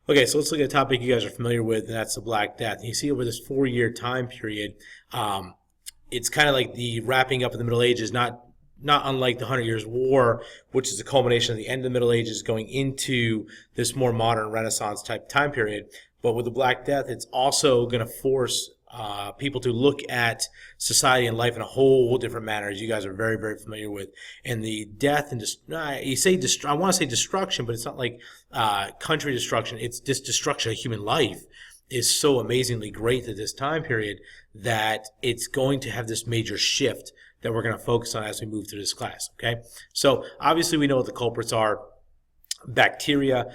Okay, so let's look at a topic you guys are familiar with, and that's the Black Death. And you see over this 4 year time period, um, it's kind of like the wrapping up of the Middle Ages, not unlike the Hundred Years' War, which is the culmination of the end of the Middle Ages going into this more modern Renaissance type time period. But with the Black Death, it's also going to force people to look at society and life in a whole different manner, as you guys are very, very familiar with. And the death and I want to say destruction, but it's not like country destruction. It's just destruction of human life is so amazingly great at this time period that it's going to have this major shift that we're going to focus on as we move through this class. Okay, so obviously we know what the culprits are. Bacteria,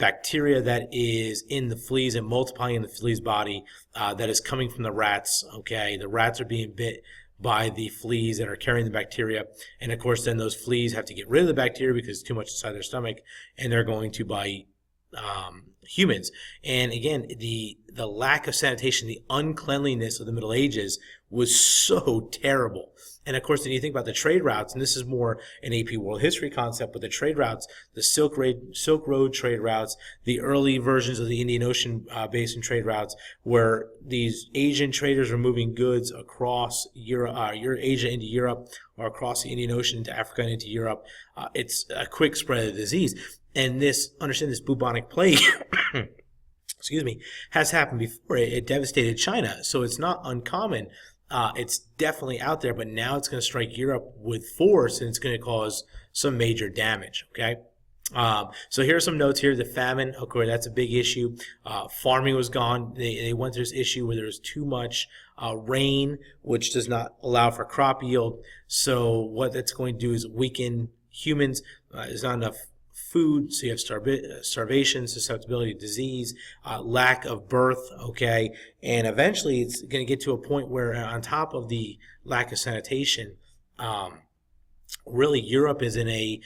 bacteria that is in the fleas and multiplying in the flea's body, that is coming from the rats. Okay, the rats are being bit by the fleas that are carrying the bacteria, and of course then those fleas have to get rid of the bacteria because it's too much inside their stomach, and they're going to bite humans. And again, the lack of sanitation, the uncleanliness of the Middle Ages was so terrible. And of course, then you think about the trade routes, and this is more an AP World History concept, but the trade routes, the Silk Road trade routes, the early versions of the Indian Ocean basin trade routes, where these Asian traders were moving goods across Europe, Asia into Europe, or across the Indian Ocean into Africa and into Europe. It's a quick spread of disease. And understand this bubonic plague, excuse me, has happened before. It devastated China, so it's not uncommon. It's definitely out there, but now it's going to strike Europe with force, and it's going to cause some major damage. Okay, so here are some notes here. The famine, of course, that's a big issue. Farming was gone. They went through this issue where there was too much rain, which does not allow for crop yield. So what that's going to do is weaken humans. There's not enough food, so you have starvation, susceptibility to disease, lack of birth, okay? And eventually it's going to get to a point where on top of the lack of sanitation, really Europe is in a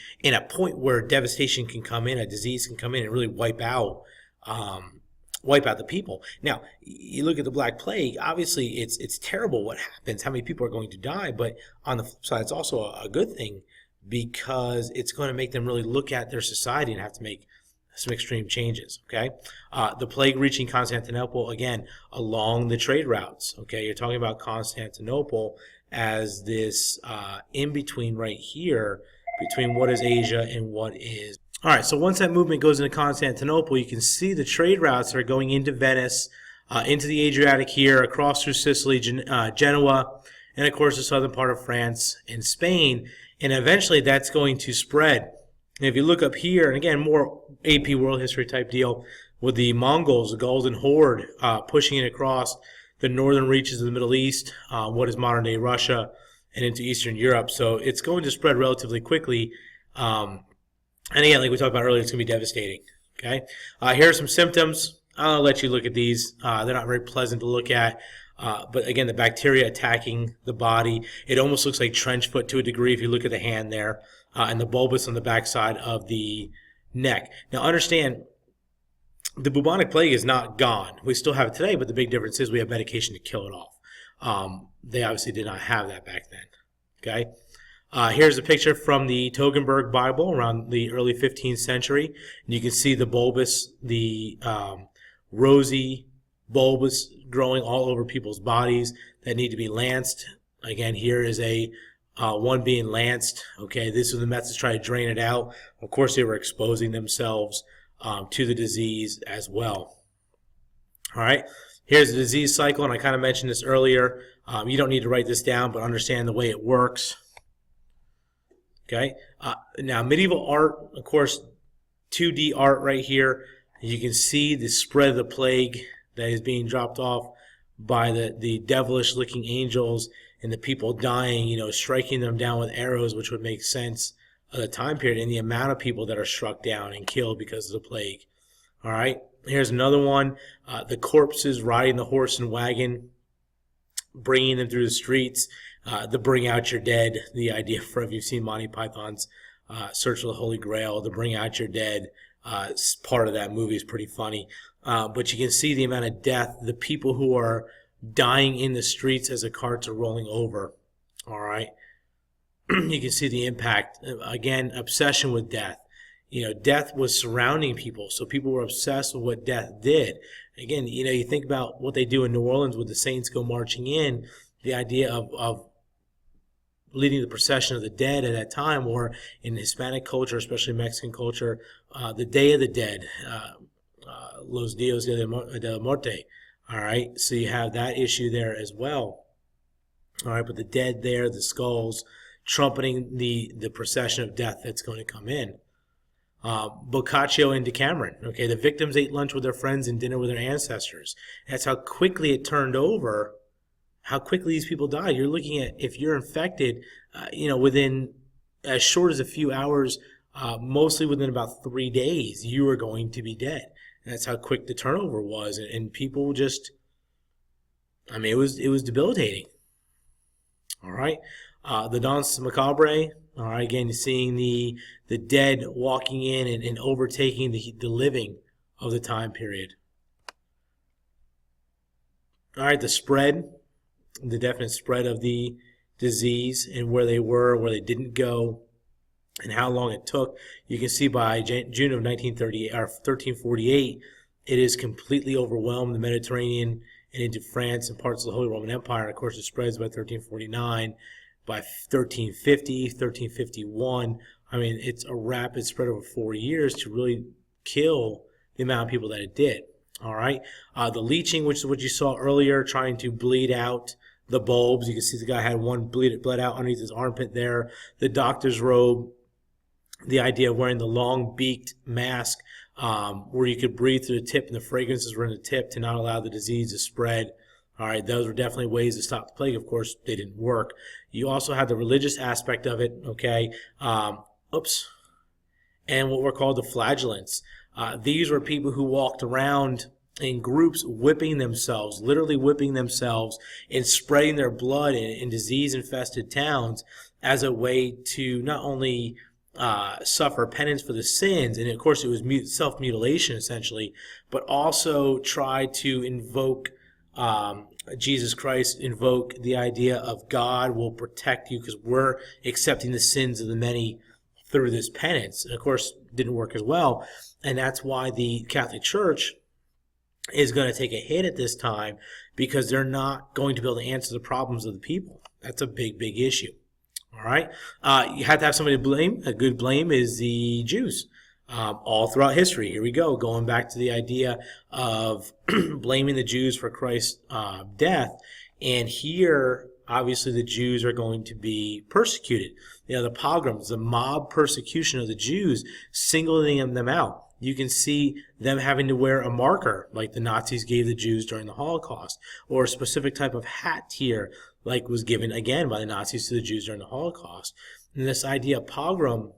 point where devastation can come in, a disease can come in and really wipe out the people. Now, you look at the Black Plague, obviously it's terrible what happens, how many people are going to die, but on the flip side, it's also a good thing, because it's going to make them really look at their society and have to make some extreme changes, okay? The plague reaching Constantinople, again, along the trade routes, okay? You're talking about Constantinople as this in-between right here between what is Asia and what is... All right, so once that movement goes into Constantinople, you can see the trade routes that are going into Venice, into the Adriatic here, across through Sicily, Genoa, and of course the southern part of France and Spain. And eventually that's going to spread. And if you look up here, and again, more AP World History type deal, with the Mongols, the Golden Horde, pushing it across the northern reaches of the Middle East, what is modern-day Russia, and into Eastern Europe. So it's going to spread relatively quickly. And again, like we talked about earlier, it's going to be devastating. Okay, here are some symptoms. I'll let you look at these. They're not very pleasant to look at. But again, the bacteria attacking the body. It almost looks like trench foot to a degree if you look at the hand there, and the bulbous on the backside of the neck. Now understand, the bubonic plague is not gone. We still have it today, but the big difference is we have medication to kill it off. They obviously did not have that back then. Okay. Here's a picture from the Toggenburg Bible around the early 15th century. And you can see the bulbous, the rosy bulbous growing all over people's bodies that need to be lanced. Again, here is a one being lanced. Okay, this was the method to try to drain it out. Of course, they were exposing themselves to the disease as well. All right, here's the disease cycle, and I kind of mentioned this earlier. You don't need to write this down, but understand the way it works. Okay, now medieval art, of course, 2D art right here. You can see the spread of the plague that is being dropped off by the devilish looking angels and the people dying, you know, striking them down with arrows, which would make sense of the time period and the amount of people that are struck down and killed because of the plague. All right, here's another one. The corpses riding the horse and wagon, bringing them through the streets, the bring out your dead, the idea for, if you've seen Monty Python's Search for the Holy Grail, the bring out your dead, part of that movie is pretty funny. But you can see the amount of death, the people who are dying in the streets as the carts are rolling over. All right. You can see the impact. Again, obsession with death. death was surrounding people, so people were obsessed with what death did. Again, you think about what they do in New Orleans with the saints go marching in, the idea of leading the procession of the dead at that time, or in Hispanic culture, especially Mexican culture, the Day of the Dead, Los Dios de la Muerte. All right, so you have that issue there as well. All right, but the dead there, the skulls, trumpeting the procession of death that's going to come in. Boccaccio and Decameron. Okay, the victims ate lunch with their friends and dinner with their ancestors. That's how quickly it turned over, how quickly these people died. You're looking at, if you're infected, within as short as a few hours, mostly within about 3 days, you are going to be dead. And that's how quick the turnover was. And people just, it was debilitating. All right. The Danse Macabre. All right, again, seeing the dead walking in and overtaking the living of the time period. All right, the spread, the definite spread of the disease and where they were, where they didn't go, and how long it took. You can see by June of 1348, it is completely overwhelmed the Mediterranean and into France and parts of the Holy Roman Empire. And of course, it spreads by 1349. By 1350, 1351, it's a rapid spread over 4 years to really kill the amount of people that it did. All right. The leeching, which is what you saw earlier, trying to bleed out the bulbs. You can see the guy had one bled out underneath his armpit there. The doctor's robe, the idea of wearing the long beaked mask where you could breathe through the tip and the fragrances were in the tip to not allow the disease to spread. All right, those were definitely ways to stop the plague. Of course, they didn't work. You also had the religious aspect of it, okay? And what were called the flagellants. These were people who walked around in groups whipping themselves, literally whipping themselves and spreading their blood in disease-infested towns as a way to not only suffer penance for the sins, and of course it was self-mutilation essentially, but also try to invoke Jesus Christ, invoke the idea of God will protect you because we're accepting the sins of the many through this penance. And of course, didn't work as well. And that's why the Catholic Church is going to take a hit at this time, because they're not going to be able to answer the problems of the people. That's a big, big issue. All right. You have to have somebody to blame. A good blame is the Jews. All throughout history. Here we go, going back to the idea of blaming the Jews for Christ's death. And here, obviously, the Jews are going to be persecuted. The pogroms, the mob persecution of the Jews, singling them out. You can see them having to wear a marker like the Nazis gave the Jews during the Holocaust, or a specific type of hat here like was given again by the Nazis to the Jews during the Holocaust. And this idea of pogrom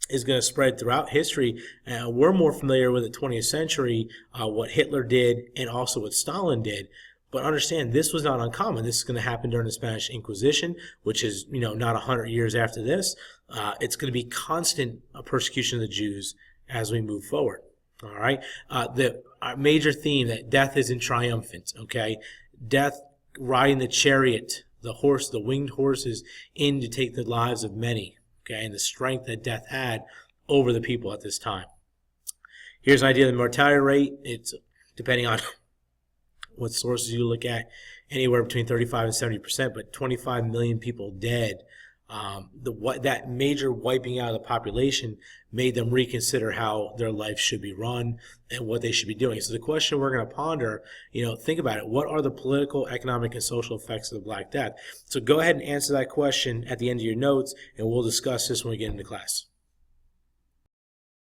is going to spread throughout history. We're more familiar with the 20th century, what Hitler did and also what Stalin did. But understand, this was not uncommon. This is going to happen during the Spanish Inquisition, which is, not 100 years after this. It's going to be constant persecution of the Jews as we move forward. All right. The major theme that death isn't triumphant. Okay. Death riding the chariot, the winged horses in to take the lives of many. Okay, and the strength that death had over the people at this time. Here's an idea of the mortality rate. It's, depending on what sources you look at, anywhere between 35 and 70%, but 25 million people dead. That major wiping out of the population made them reconsider how their life should be run and what they should be doing. So the question we're going to ponder, think about it. What are the political, economic, and social effects of the Black Death? So go ahead and answer that question at the end of your notes, and we'll discuss this when we get into class.